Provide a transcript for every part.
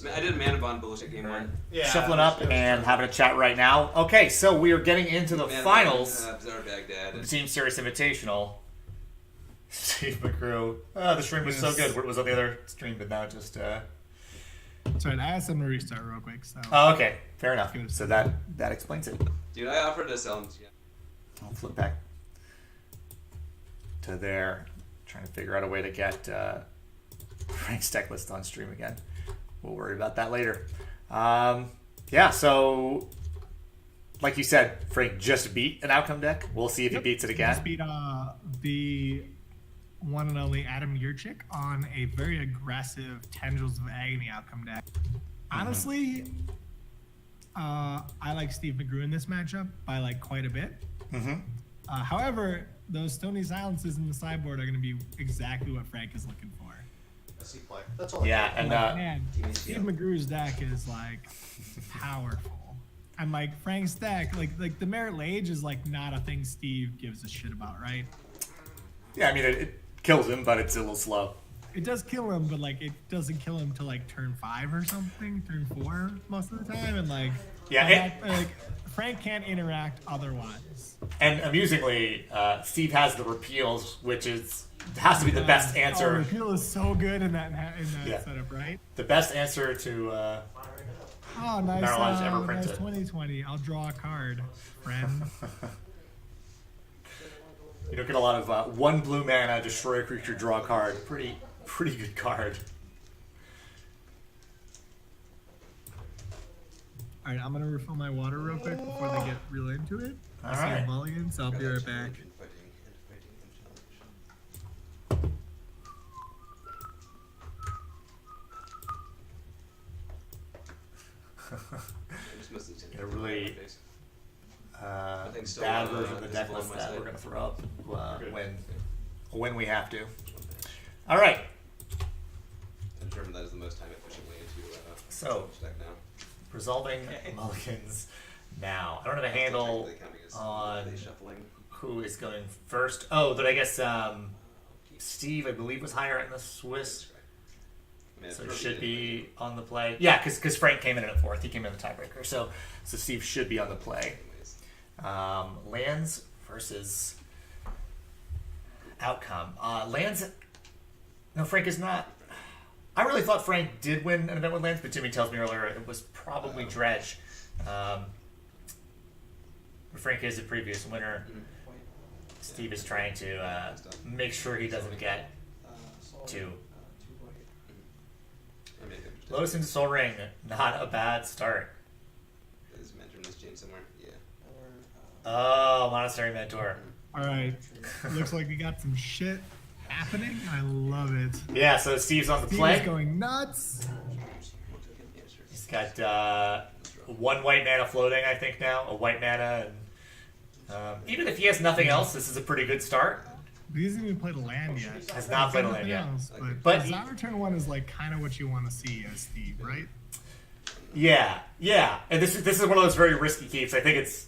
I did Mana Bond bullshit game one. Yeah, shuffling up and having a chat right now. Okay, so we are getting into the finals of the Team Series Invitational. Steve McGrew. Oh, the stream was so good. What was on the other stream, but now just... Sorry, I asked them to restart real quick. So. Oh, okay. Fair enough. So that explains it. Dude, I offered to sell them to you. I'll flip back to there. Trying to figure out a way to get Frank's deck list on stream again. We'll worry about that later. Yeah, so like you said, Frank just beat an outcome deck. We'll see if he beats it again. Just beat the one and only Adam Yurchik on a very aggressive Tendrils of Agony outcome deck. Honestly, I like Steve McGrew in this matchup by like quite a bit. However, those Stony Silences in the sideboard are going to be exactly what Frank is looking for. That's all. Yeah, and man, Steve McGrew's deck is like powerful, and like Frank's deck, like the Merit Lage is like not a thing Steve gives a shit about, right? Yeah, I mean it kills him, but it's a little slow. It does kill him, but like it doesn't kill him till like turn 5 or something, turn 4 most of the time, and like like Frank can't interact otherwise. And amusingly, Steve has the repeals, which has to be the best answer. Oh, repeal is so good in that setup, right? The best answer to oh, nice, Marilyn's ever nice printed. 2020. I'll draw a card, friend. You don't get a lot of 1 blue mana, destroy a creature, draw a card. Pretty good card. All right, I'm gonna refill my water real quick before they get real into it. All right. Mulligan, so I'll be right back. A really bad version of the deck list that we're going to throw up when we have to. All right. I'm determined that is the most time efficient way into so deck now. Resolving mulligans now. I don't have a handle on who is going first. Oh, but I guess Steve, I believe, was higher in the Swiss. So should be on the play. Yeah, because Frank came in at 4th. He came in the tiebreaker. So Steve should be on the play. Lands versus outcome. Lands... No, Frank is not... I really thought Frank did win an event with Lands, but Jimmy tells me earlier it was probably Dredge. Frank is a previous winner. Steve is trying to make sure he doesn't get 2. Lotus into Soul Ring, not a bad start. Is Mentor in this chain somewhere? Yeah. Oh, Monastery Mentor. Alright. Looks like we got some shit happening. I love it. Yeah, so Steve's on the play. Steve's going nuts. He's got 1 white mana floating, I think now. A white mana. And, even if he has nothing else, this is a pretty good start. He hasn't even played a land yet. Has not played a land yet. But Desire Turn 1 is like kind of what you want to see as Steve, right? Yeah. And this is one of those very risky keeps. I think it's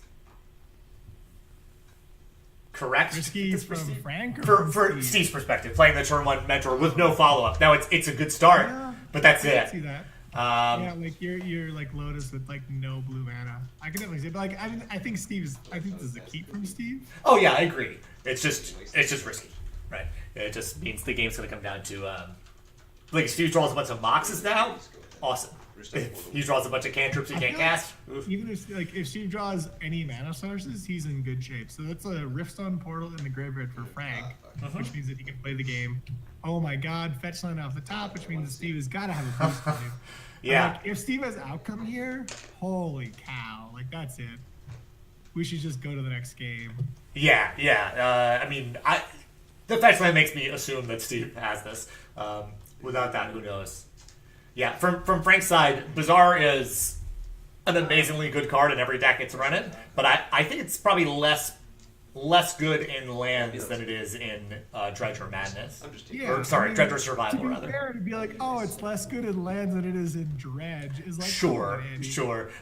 correct. Risky from Frank? Or for Steve's perspective, playing the turn 1 Mentor with no follow-up. Now, it's a good start, but that's it. I can see that. Yeah, like you're like Lotus with like no blue mana. I can definitely see it, but like I think this is a keep from Steve. Oh yeah, I agree. It's just risky, right? It just means the game's gonna come down to like if Steve draws a bunch of Moxes now, awesome. If he draws a bunch of cantrips he can't cast. Oof. Even if Steve draws any mana sources, he's in good shape. So that's a Riftstone Portal in the graveyard for Frank, which means that he can play the game. Oh my God, fetch land off the top, which means that Steve has got to have a boost value. Yeah. Like, if Steve has outcome here, holy cow, like that's it. We should just go to the next game. Yeah. I mean, the fetch land makes me assume that Steve has this. Without that, who knows? Yeah, from Frank's side, Bazaar is an amazingly good card in every deck it's running, but I think it's probably less good in lands than it is in Dredge or Madness. Dredge or Survival, rather. Fair to be like, oh, it's less good in lands than it is in Dredge is like sure.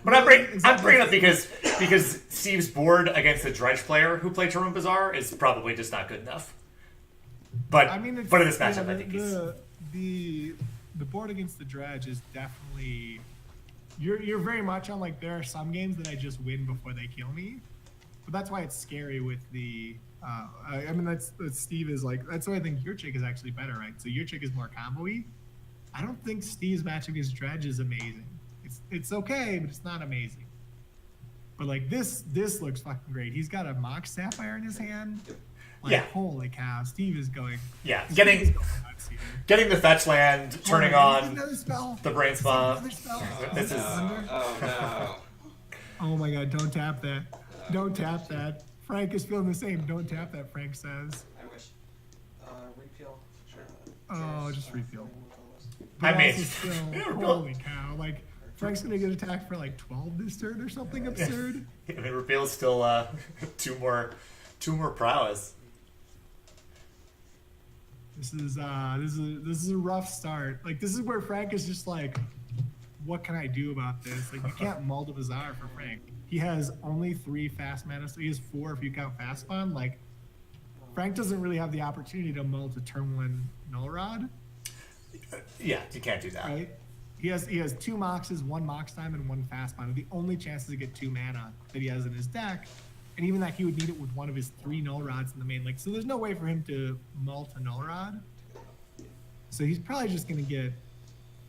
But I'm bringing it up because Steve's board against a Dredge player who played Turn Bazaar is probably just not good enough. But in this matchup, I think the board against the dredge is definitely you're very much on like there are some games that I just win before they kill me, but that's why it's scary with the. I mean that's Steve is like that's why I think your chick is actually better, right? So your chick is more combo-y. I don't think Steve's match against dredge is amazing. It's okay, but it's not amazing. But like this looks fucking great. He's got a mock sapphire in his hand. Like, Yeah. holy cow, Steve is going. Yeah, Steve is going nuts here. getting the fetch land, turning on Another spell. the brain spa. Another spell. This is Oh no. Oh my god, don't tap that. Don't tap that. Frank is feeling the same. Don't tap that, Frank says. I wish. Repeal. Sure. Oh, just refill. I But mean, also still, yeah, refill. holy cow. Like, Frank's gonna get attacked for like 12 this turn or something absurd. I mean, reveal's still two more prowess. This is a rough start. Like, this is where Frank is just like, what can I do about this? Like, you can't mull Bazaar for Frank. He has only 3 fast mana, so he has 4 if you count fast spawn. Like, Frank doesn't really have the opportunity to mull to turn 1 Null Rod, Yeah, you can't do that. right? He has 2 moxes, 1 mox time, and 1 fast spawn. The only chances to get 2 mana that he has in his deck, and even that he would need it with one of his 3 Null Rods in the main. Like, so there's no way for him to mull to Null Rod. So he's probably just gonna get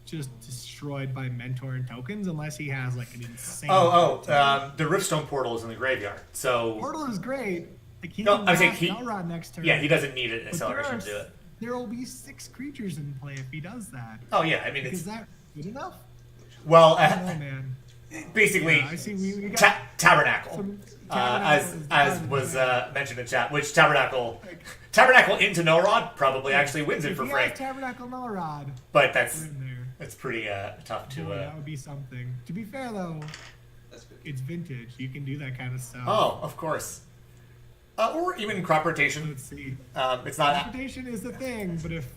just destroyed by mentor and tokens unless he has like an insane. The Riftstone portal is in the graveyard, so Portal is great. Like he No, can I'm saying cast he- Null Rod next turn. yeah, he doesn't need an But acceleration to do it. there will be 6 creatures in play if he does that. Oh yeah, I mean Is it's that good enough? well, I don't know, man. basically Yeah, I see. We got Tabernacle, some as Tabernacle was is mentioned in chat. Which Tabernacle into No Rod probably actually wins it if for he Frank, has Tabernacle Null Rod, but we're that's in there. pretty tough to. Boy, that would be something. To be fair though, That's good. it's vintage. You can do that kind of stuff. Oh, of course. Or even crop rotation. Let's see. It's not. Teleportation is the thing, but if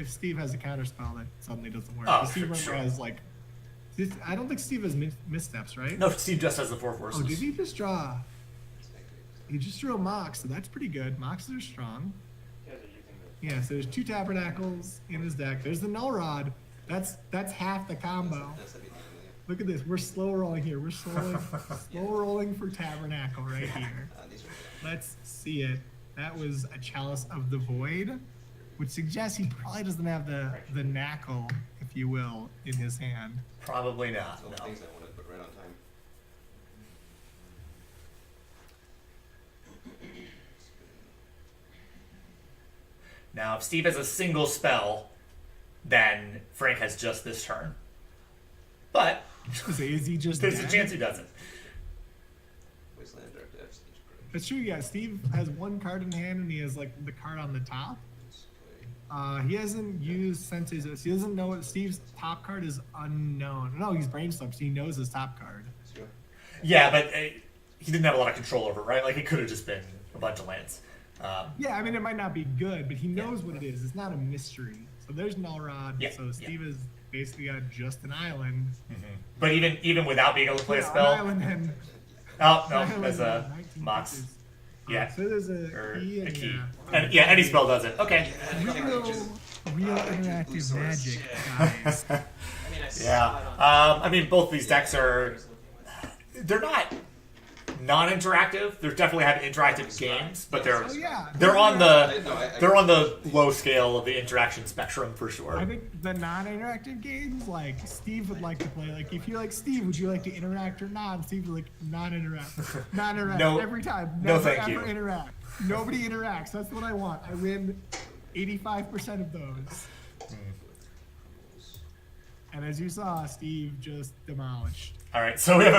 Steve has a counter spell, that suddenly doesn't work. Oh, Steve for sure. has like, I don't think Steve has missteps, right? No, Steve just has the 4 forces. Oh, did he just draw? He just drew a Mox, so that's pretty good. Moxes are strong. Yeah, so there's 2 Tabernacles in his deck. There's the Null Rod. That's half the combo. That's everything. Look at this. We're slow rolling here. We're slow rolling for Tabernacle right here. These are Let's see it. That was a Chalice of the Void, which suggests he probably doesn't have the knackle, if you will, in his hand. Probably not. all the No. things I want to put right on time. Now, if Steve has a single spell, then Frank has just this turn. But Is he just there's a dead? chance he doesn't. Wasteland Dark Depths, Age of Growth. That's true, yeah. Steve has 1 card in hand and he has like the card on the top. He hasn't used Sensei's. He doesn't know what Steve's top card is unknown. No, he's brainstormed, so he knows his top card. Sure. Yeah, but he didn't have a lot of control over it, right? Like, it could have just been a bunch of lands. Yeah, I mean, it might not be good, but he knows what it is. It's not a mystery. So there's Null Rod. Yeah, So Steve has basically got just an island. But even without being able to play a Yeah, spell. An island and Oh, no, island as a 19 Mox. pieces. Yeah. So there's Or a a key. yeah. And, yeah, any spell does it. Okay. Real interactive magic, guys. I mean, I Yeah. I mean, both these decks are. They're not non-interactive. They definitely have interactive games, but they're Oh yeah. they're on the No, I they're on the low scale of the interaction spectrum for I sure. think the non-interactive games, like Steve would like to play. Like if you're like Steve, would you like to interact or not? And Steve would like non-interact, non-interact No. every time. No, Never, thank ever you. interact. Nobody interacts. That's what I want. I win 85% of those. And as you saw, Steve just demolished. All right, so we have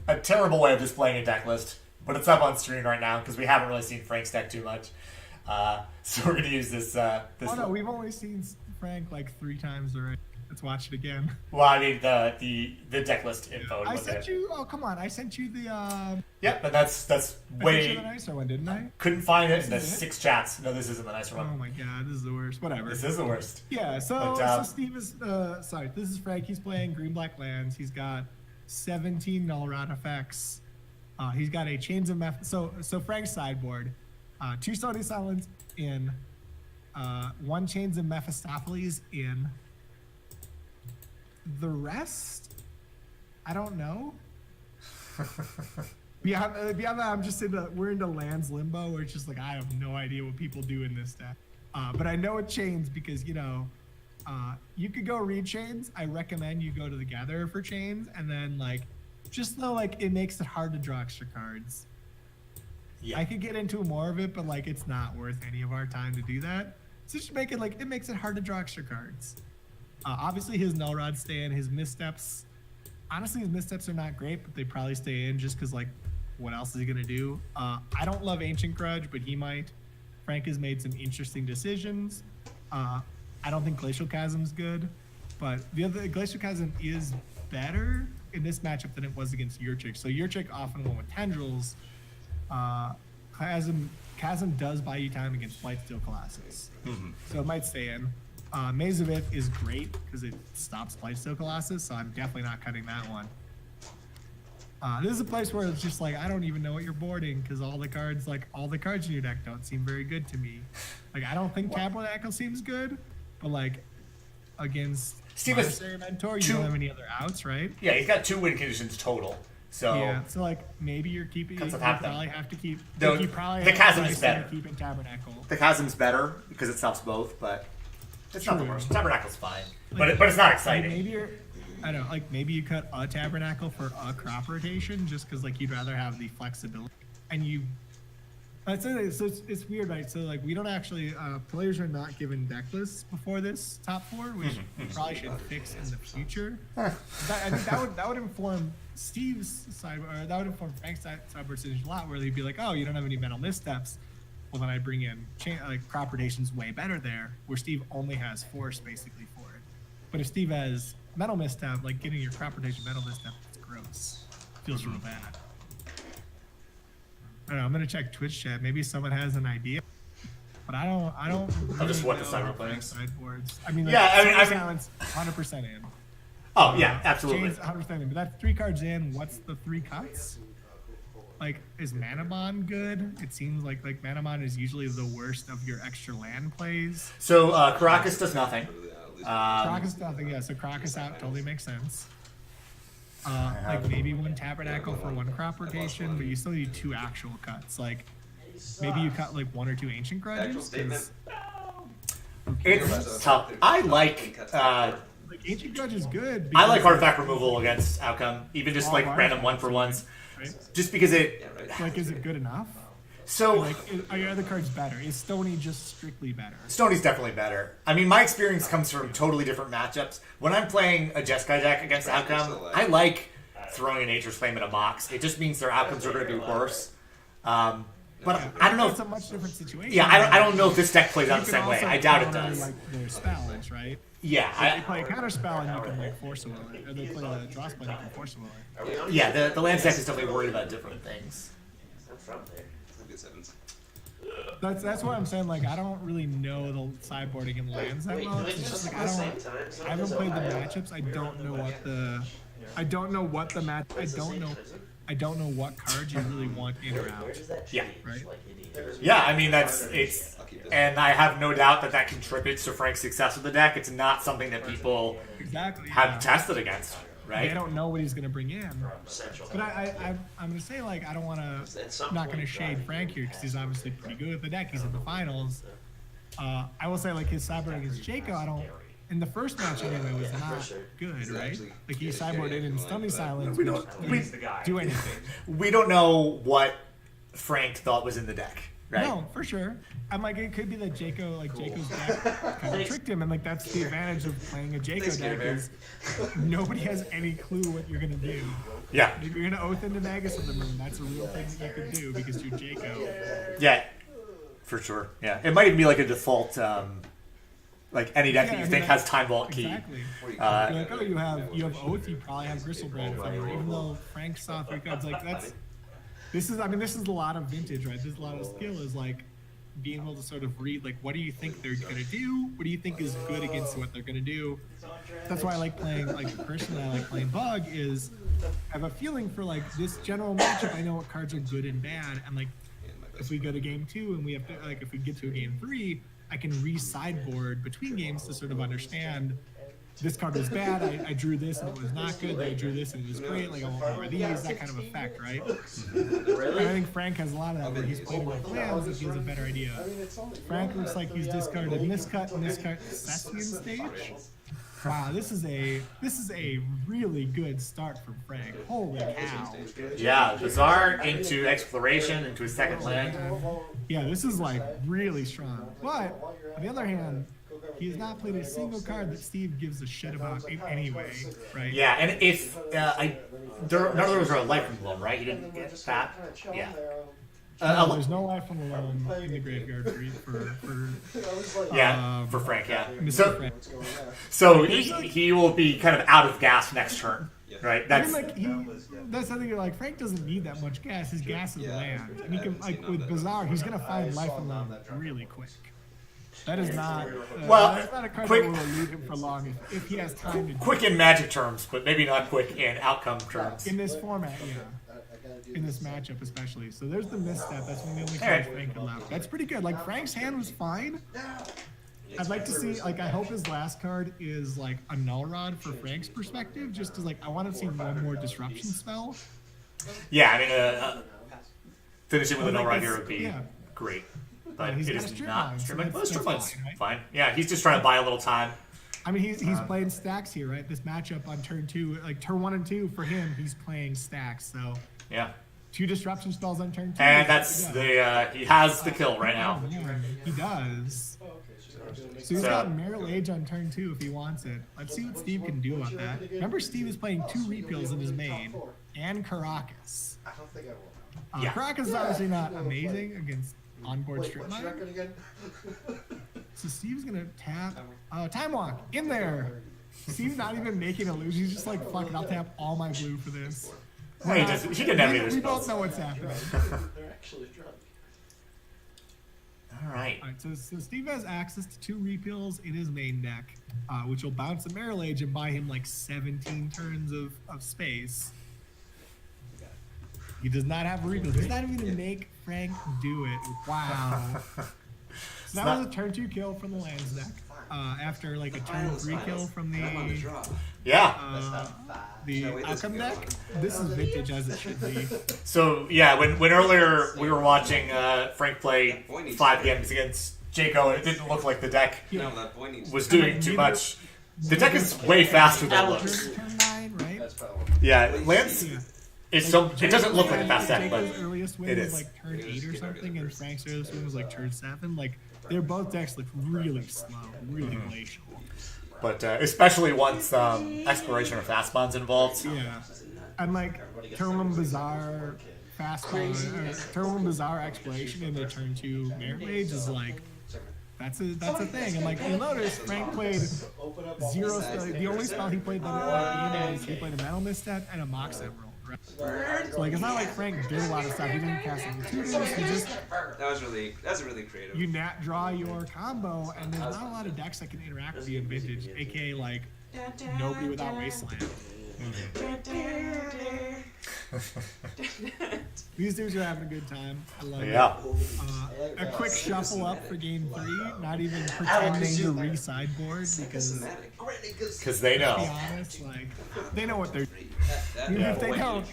a terrible way of displaying a deck list, but it's up on screen right now because we haven't really seen Frank's deck too much. So we're gonna use this. This. Oh no, we've only seen Frank like 3 times already. Let's watch it again. Well, I mean the deck list info. I was sent it. you. Oh come on! I sent you the. Yep, but that's I sent you the way. nicer one, didn't I? Couldn't find it in the This is it? 6 chats. No, this isn't the nicer Oh one. my god, this is the worst. Whatever. This is the worst. Yeah, so, But, so Steve is sorry, this is Frank. He's playing green black lands. He's got 17 null rod effects. He's got a chains of so Frank's sideboard, 2 Stony Silence in, 1 chains of Mephistopheles in, The rest, I don't know. Beyond that, I'm just we're into lands limbo, where it's just like I have no idea what people do in this deck. But I know it chains because you could go read chains. I recommend you go to the Gatherer for chains, and then just though it makes it hard to draw extra cards. Yeah. I could get into more of it, but it's not worth any of our time to do that. So just make it it makes it hard to draw extra cards. Obviously, his null rods stay in. His missteps, honestly, his missteps are not great, but they probably stay in just because what else is he gonna do? I don't love Ancient Grudge, but he might. Frank has made some interesting decisions. I don't think Glacial Chasm's good, but the other Glacial Chasm is better in this matchup than it was against Yurchik. So Yurchik often went with Tendrils. Chasm does buy you time against Blightsteel Colossus, so it might stay in. Maze of Ith is great because it stops Blightsteel Colossus, so I'm definitely not cutting that one. This is a place where it's just I don't even know what you're boarding because all the cards in your deck don't seem very good to me. I don't think Tabernacle seems good, but against Steve Monastery Mentor, you don't have any other outs, right? Yeah, he's got 2 win conditions total. So yeah, so maybe you're keeping. You probably have to keep. You probably the chasm is better. Keeping Tabernacle. The chasm's better because it stops both, but it's not the True. worst. Tabernacle's fine, but it's not exciting. Maybe you're. I don't know. Maybe you cut a Tabernacle for a crop rotation just because you'd rather have the flexibility, and you. I'd say so. It's weird, right? So we don't actually. Players are not given deck lists before this top 4, which we probably should fix in the future. I think that would inform Steve's side, or that would inform Frank's sideboard decision a lot, where they'd be like, "Oh, you don't have any mental missteps." Well, then I bring in crop rotation's way better there, where Steve only has force basically for it. But if Steve has mental misstep, getting your crop rotation mental misstep, it's gross. Feels real bad. I don't know. I'm gonna check Twitch chat. Maybe someone has an idea, but I don't. Really just what the know sideboard about playing. sideboards. I mean, Yeah, I mean, silence 100% in. Oh yeah, absolutely. Chains 100% in. But that's 3 cards in. What's the 3 cuts? Is Manamon good? It seems like Manamon is usually the worst of your extra land plays. So Caracas does nothing. Crocus nothing. Yeah, so Crocus out totally makes sense. Maybe 1 Tabernacle for 1 crop rotation, but you still need 2 actual cuts. Maybe you cut 1 or 2 Ancient Grudges. It's tough. I like. Ancient Grudge is good. I like artifact removal against Outcome, even just random 1-for-1s, right? just because it. Is it good enough? So Are your other cards better? Is Stony just strictly better? Stoney's definitely better. I mean, my experience comes from totally different matchups. When I'm playing a Jeskai deck against Outcome, I like throwing a Nature's Flame at a Mox. It just means their outcomes are going to be worse. But I don't know. It's a much different situation. Yeah, I don't know if this deck plays out You the can same way. also I doubt it counter, does. Their spells, right? Yeah, They play a counter spell and you can force a will. Or they play a draw spell and you can force a will. yeah. The land deck is definitely worried about different things. That's what I'm saying. I don't really know the sideboarding in lands that well. It's just I haven't played the matchups. I don't know what the match. I don't know what cards you really want in or out. Yeah. Right. Yeah, I mean and I have no doubt that contributes to Frank's success with the deck. It's not something that people have tested against, right? They don't know what he's going to bring in. But I'm going to say I don't want to. Not going to shade Frank here because he's obviously pretty good with the deck. He's in the finals. I will say his sideboard against Jaco. I don't. In the first match anyway, was not good, right? He sideboarded in Stunning Silence. We don't do anything. We don't know what Frank thought was in the deck, right? No, for sure. I'm it could be that Jaco's deck kind of tricked him, and that's the advantage of playing a Jaco deck is nobody has any clue what you're gonna do. Yeah. If you're gonna Oath into Magus of the Moon, that's a real thing that you can do because you're Jaco. Yeah, for sure. Yeah, it might even be a default. Any deck that you think has Time Vault key. Exactly. You have Oath, you probably have Gristlebrand, even though Frank saw 3 cards. This is a lot of vintage, right? This is a lot of skill is being able to sort of read what do you think they're gonna do? What do you think is good against what they're gonna do? That's why I like playing personally I like playing Bug is I have a feeling for this general matchup. I know what cards are good and bad, and if we go to game 2 and we have to if we get to a game 3, I can re-sideboard between games to sort of understand this card was bad, I drew this and it was not good, then I drew this and it was great, like I want more of these, that kind of effect, right? And I think Frank has a lot of that where he's playing with lands and he has a better idea. Frank looks like he's discarded miscut and miscut Thespian stage. Wow, this is a really good start from Frank. Holy cow. Yeah, Bazaar into exploration, into his second land. Yeah, this is like really strong. But on the other hand, he has not played a single card that Steve gives a shit about in any way, right? Yeah, and if none of those are a life from loan, right? You didn't get that. Yeah. There's no life from alone in the graveyard For Frank, yeah. Mr. Frank. So he will be kind of out of gas next turn, right? That's something you're like, Frank doesn't need that much gas. His gas is land. And he can, like with Bazaar, he's gonna find life from alone really quick. That is not that's not a card that will elude him for long if he has time to do quick in Magic terms, but maybe not quick in outcome terms. in this format, yeah. In this matchup especially. So there's the misstep. That's one of the only cards Frank can allow. That's pretty good. Like Frank's hand was fine. I'd like to see, like, I hope his last card is like a null rod for Frank's perspective, just because like I want to see one more disruption spell. Yeah, I mean, finishing with a null rod here would be Yeah. great. But he's it got a is strip not line, so streamline. Well, that's strip line's fine, right? fine. Yeah, he's just trying to buy a little time. I mean, he's playing stacks here, right? This matchup on turn 2, like turn 1 and 2 for him, he's playing stacks. So Yeah. 2 disruption spells on turn 2. And that's he has the kill right now. Oh, man, he does. So he's got Merrill Age on turn 2 if he wants it. Let's see what Steve can do about that. Remember, Steve is playing 2 repeals in his main and Caracas. Yeah. Caracas is obviously not amazing against onboard strip mine. So Steve's gonna tap. Time Walk in there. Steve's not even making a lose. He's just like, fuck it, I'll tap all my blue for this. No, he didn't have any of We those both spells. know what's happening. They're actually drunk. All right. All right, so Steve has access to 2 repeals in his main deck, which will bounce a Merrill Age and buy him like 17 turns of space. He does not have a repeal. He's not even going to make Frank do it. Wow. So that was a turn 2 kill from the lands deck. After like a turn 3 kill from the Yeah. outcome deck. This is vintage as it should be. So yeah, when earlier we were watching Frank play 5 games against Jaco, and it didn't look like the deck No, that boy needs was doing too much. The deck is way faster than it looks. Turn 9, right? That's probably. Yeah, Lance. It doesn't look like a fast deck, but Jaco's earliest win it was is. like turn 8 or something, and Frank's earliest win was like turn 7. Like, they're both decks look really slow, really glacial. But especially once exploration or fast bonds involved. Yeah. And like, turn 1 Bazaar fast bond, turn 1 Bazaar exploration into turn 2 Merit Mage is like, that's a thing. And like, you'll notice Frank played 0 spell. The only spell he played that game is he played a Metal Misstep and a Mox Emerald. Right? So like, it's not like Frank did a lot of stuff. He didn't cast any tutors. He just that's really creative. you nat draw your combo, and there's not a lot of decks that can interact with you in Vintage, aka like nobody without Wasteland. These dudes are having a good time. I love Yeah. it. A quick shuffle up for game 3, not even pretending to re-sideboard because, to Because they be know. honest, like they know what they're doing. That, Even Yeah. if they don't,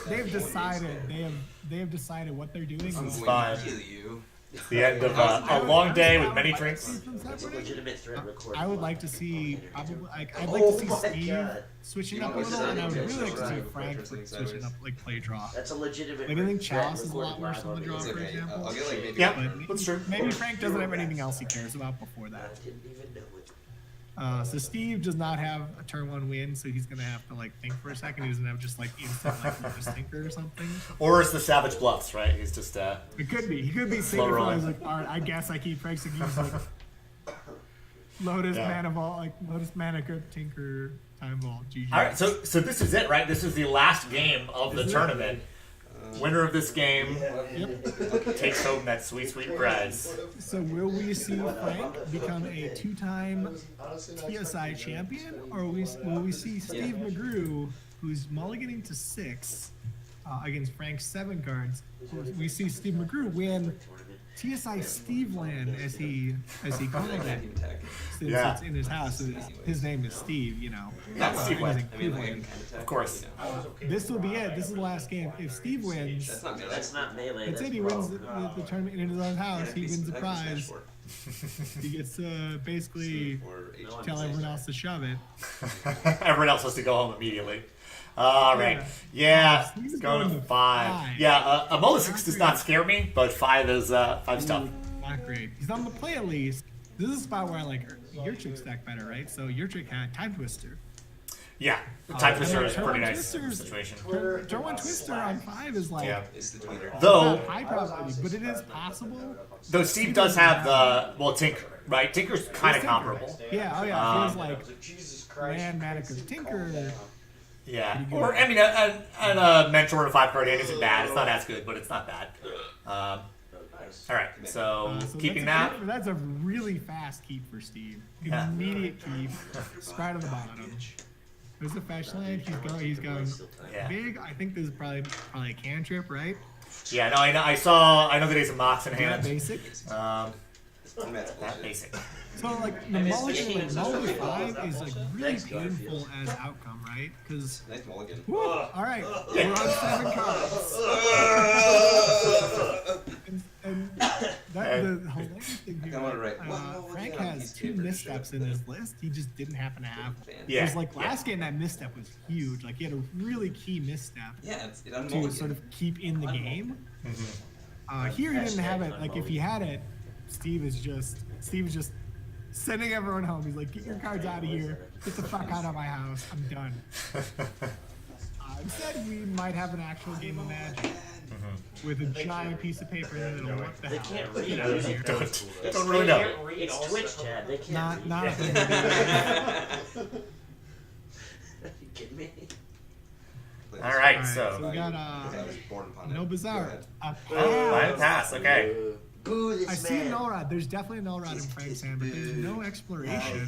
they've decided they have decided what they're doing. I'm is going fine. to kill you. It's the end of a long day with many drinks. That's a legitimate threat recording. I would like to see probably I'd like to see Steve switching up a little, and I would really like to see Frank switching up like play draw. That's a legitimate. Like I think threat Chalice is a lot recording worse live on the draw, It's for okay. example. I'll get like maybe. Yeah, But that's true. maybe Frank doesn't have anything else he cares about before I that. didn't even know it. So Steve does not have a turn 1 win, so he's gonna have to like think for a second. He doesn't have just like instant like Lotus Thinker or something. Or it's the Savage Bluffs, right? He's just It could be. He could be Slow thinking for rolling. like, all right, I guess I keep Frank's he's like Lotus Yeah. Mana Vault, like Lotus Mana Crypt Tinker Time Vault. GG. all right. So this is it, right? This is the last game of the tournament. Winner of this game takes home that sweet, sweet prize. So will we see Frank become a 2-time TSI champion, or will we see Steve McGrew, who's mulliganing to 6 against Frank's 7 cards? Will we see Steve McGrew win TSI Steve Land, as he called it, Vacuum tech. since Yeah. it's in his house. So his name is Steve, you know. Yeah, Steve wins. I mean, like, kind of tech. Of course. You know. This will be it. This is the last game. If Steve wins, That's not melee. That's not melee. that's That's it. He wins the tournament in his own Yeah, house. that could He be- wins the that could be Smash prize. 4. He gets to basically Or H- No, tell everyone else to shove it. Everyone else has to go home immediately. All right. Yeah, He's it's going to going to 5. five. Yeah, a Molesix does not scare me, but 5 is tough. Not great. He's on the play at least. This is a spot where I like your trick stack better, right? So your trick had Time Twister. Yeah, the Time Twister is a Turn pretty one nice Twister's- situation. Turn one Twister on 5 is like Yeah. It's the tweeter. Though, not high probability, but it is possible. Steve does have the Tinker, right? Tinker's kind of comparable. Yeah, oh yeah. He has I like was like, Jesus Christ. Land, Manic, or Tinker. Yeah, or I mean, a Mentor and a 5-card hand isn't bad. It's not as good, but it's not bad. All right, so So keeping that's that. that's a really fast keep for Steve. Yeah. Immediate keep, right on the bottom. There's a fetch land. He's going Yeah. big. I think this is probably a cantrip, right? Yeah, no, I know. I know that he's a Mox in Yeah, hand. basic. And that's That bullshit. basic. So like the mulligan, mulligan 5 is like really painful as outcome, right? Because Nice mulligan. all right, we're on 7 cards. And that, the hilarious thing here, I wanna write one mulligan Frank on has piece of 2 paper, missteps sure. in his list. He just didn't happen to have one. Yeah. Because like last game, that misstep was huge. Like he had a really key misstep Yeah, it's it to unmulligan. sort of keep in the game. Here he didn't have it. Like if he had it, Steve is just sending everyone home. He's like, get your cards out of here. Get the fuck out of my house. I'm done. Instead, we might have an actual game of Magic with a giant piece of paper in the middle. What the They hell? can't Get read out of it. here. Don't really know. It's Twitch chat. They can't Not read. a thing to do. Are you kidding me? All All right, right, so we got I was born upon no it. bizarre. Go ahead. Line pass. Okay. Boo this I see a man. null rod. There's definitely a null rod in Frank's hand, but there's no exploration.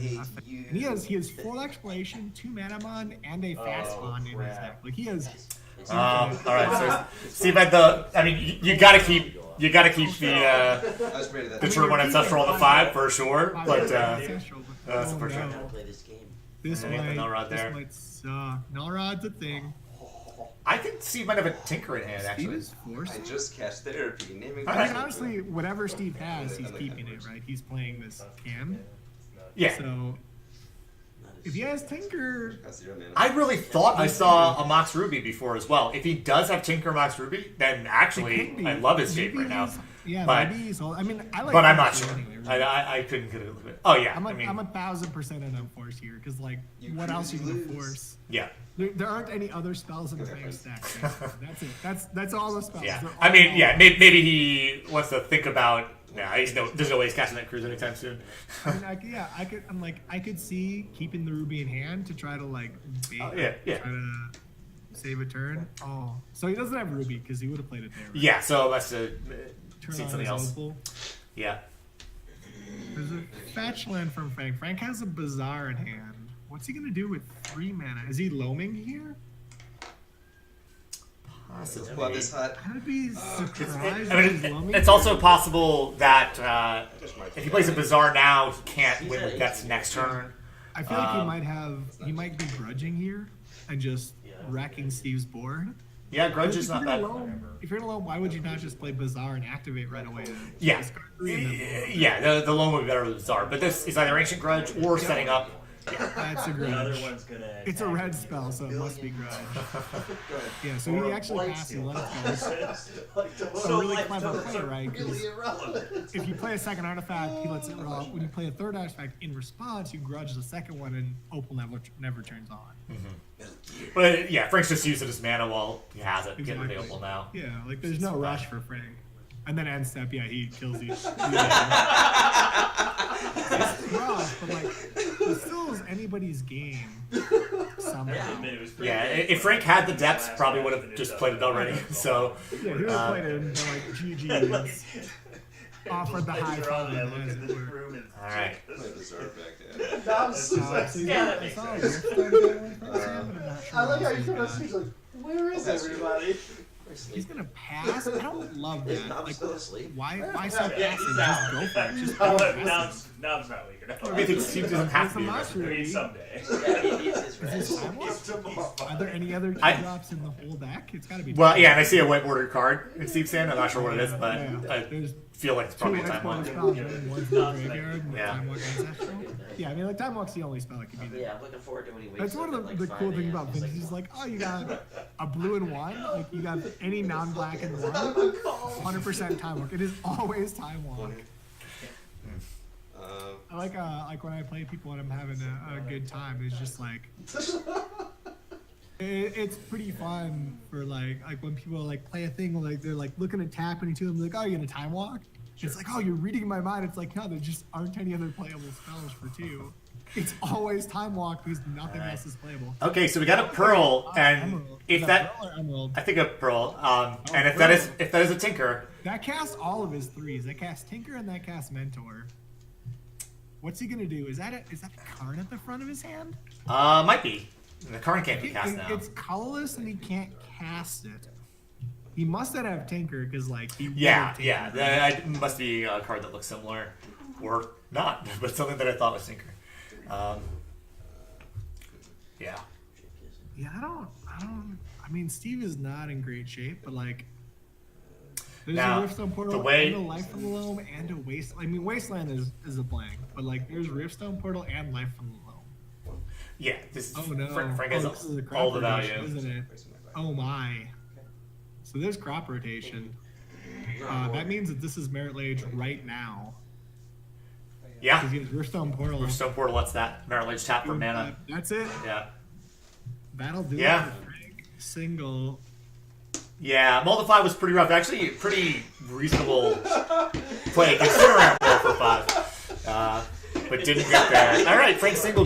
And he has full exploration, 2 mana mon, and a fast bond in his deck. Like he has. All right, so Steve had the. I mean, you gotta keep the I was ready to the that. true one ancestral on the 5 for sure, but Ancestral, but that's oh for sure. I no. don't play this game. This Yeah, the null rod there. This might suck. Null rod's a thing. I think Steve might have a Tinker in hand Steve actually. is forced. I just cast therapy. Naming All I right. mean, honestly, whatever Steve has, he's keeping it, right? He's playing this cam. Yeah. So if he has Tinker, That's 0 mana. I really thought I saw a Mox Ruby before as well. If he does have Tinker Mox Ruby, then it actually could be. I love his shape Maybe right now. he's- Yeah, But- maybe he's. I mean, I like. But I'm not Tinker sure. anyway, really. I couldn't get it a little bit. Oh yeah. I'm I mean, 1,000% an unforced here because like, You what else are you cruise, gonna you lose. force? yeah. There aren't any other spells in the Okay, bank fine. stack. That's it. That's all the spells. Yeah. They're I all mean, yeah. gone. Maybe he wants to think about. Nah, there's no way he's casting that cruise anytime soon. I mean, I could see keeping the ruby in hand to try to like bait, yeah. try to save a turn. Oh, so he doesn't have ruby because he would have played it there. Right? Yeah. So let's Turn see on something his else. opal. Yeah. There's a fetch land from Frank. Frank has a bazaar in hand. What's he gonna do with 3 mana? Is he loaming here? Well, this hot. I'd be surprised I if mean, he's loaming. it's also possible that if he plays a Bazaar now, he can't win with Death's next turn. I feel like he might be grudging here and just wrecking Steve's board. Yeah, Grudge If is you're not gonna bad. loam, if you're gonna loam, why would you not just play Bazaar and activate right away? Yeah. Discard 3 and then loam? Yeah, the loan would be better with Bazaar, but this is either Ancient Grudge or setting up. That's a The other grudge. one's gonna. It's a red spell, so it must be grudge. Yeah, so he actually passed the left spell. It's a really clever play, right? 'Cause Really irrelevant. if you play a second artifact, he lets it roll. When you play a third artifact in response, you grudge the second one, and Opal never turns on. But yeah, Frank's just using his mana while he has it. Getting the Exactly. Opal now. Yeah, like there's no rush for Frank. And then end step, yeah, he kills you. It's rough, but like, it still is anybody's game somehow. Yeah, if Frank had the depths, probably would have just played it already. So Yeah, he would have played it and been like, GG's. Offered the high five, I look as at it this were. room and all right. Play this artifact. Yeah. I'm so So he's Yeah, got- that makes I saw sense. it. It's starting to get away from Sam, but I'm not sure I like what how else you he's come got. up, he's like, where is That's true. everybody? He's gonna pass. I don't love His that. knob's Like, still asleep. why so Yeah, passive? he's Just out. go for it. Just Now, go for it. now it's not weaker. I mean, Steve doesn't have It's to a be. monster. I mean, someday. Yeah, he needs his Is rest. this time walk? Are there any other I- drops in the whole deck? It's gotta be. Well, yeah, and I see a white bordered card in Steve's hand. I'm not sure what it is, but Yeah. I There's feel like it's two probably a white time border one. spells, and one's in the graveyard, and Yeah. Time Walk Ancestral. Yeah, I mean, like Time Walk's the only spell that can be there. Yeah, I'm looking forward to when he wakes That's up one of at, like, the 5 cool things a.m. about He's Vintage is like, oh, you got a blue and one, like you got any non-black and one, 100% Time Walk. It is always Time Walk. I like when I play people and I'm having a good time. It's just like it's pretty fun for like when people like play a thing like they're like looking at tap and to them like, oh, you're gonna Time Walk. It's like, oh, you're reading my mind. It's like, no, there just aren't any other playable spells for two. It's always Time Walk because nothing else is playable. Okay, so we got a Pearl, and Emerald. if Is that, Pearl or Emerald? I think a Pearl, and if that is a Tinker, That casts all of his threes. That casts Tinker and that casts Mentor. What's he gonna do? Is that a card at the front of his hand? might be. The Karn can't be cast now. It's colorless and he can't cast it. He must have Tinker because like he Yeah, would've yeah. Tinkered. That must be a card that looks similar, or not, but something that I thought was Tinker. Yeah. Yeah, I mean, Steve is not in great shape, but like, there's Now, a Riftstone Portal, the way- and a Life from the Loam, and a Wasteland. I mean, Wasteland is a blank, but like, there's Riftstone Portal and Life from the Loam. Yeah, this Oh no! Frank has this is a crop all the rotation, value. isn't it? Oh my! So there's crop rotation. That means that this is Merit Lage right now. Yeah, Because he has Riftstone Portal. Stone Portal lets that Merit Lage tap for mana. That's it. Yeah, That'll do Yeah. it for Frank. Single. yeah. Multiply was pretty rough. Actually, pretty reasonable play considering roll for 5, but didn't get there. All right, Frank single.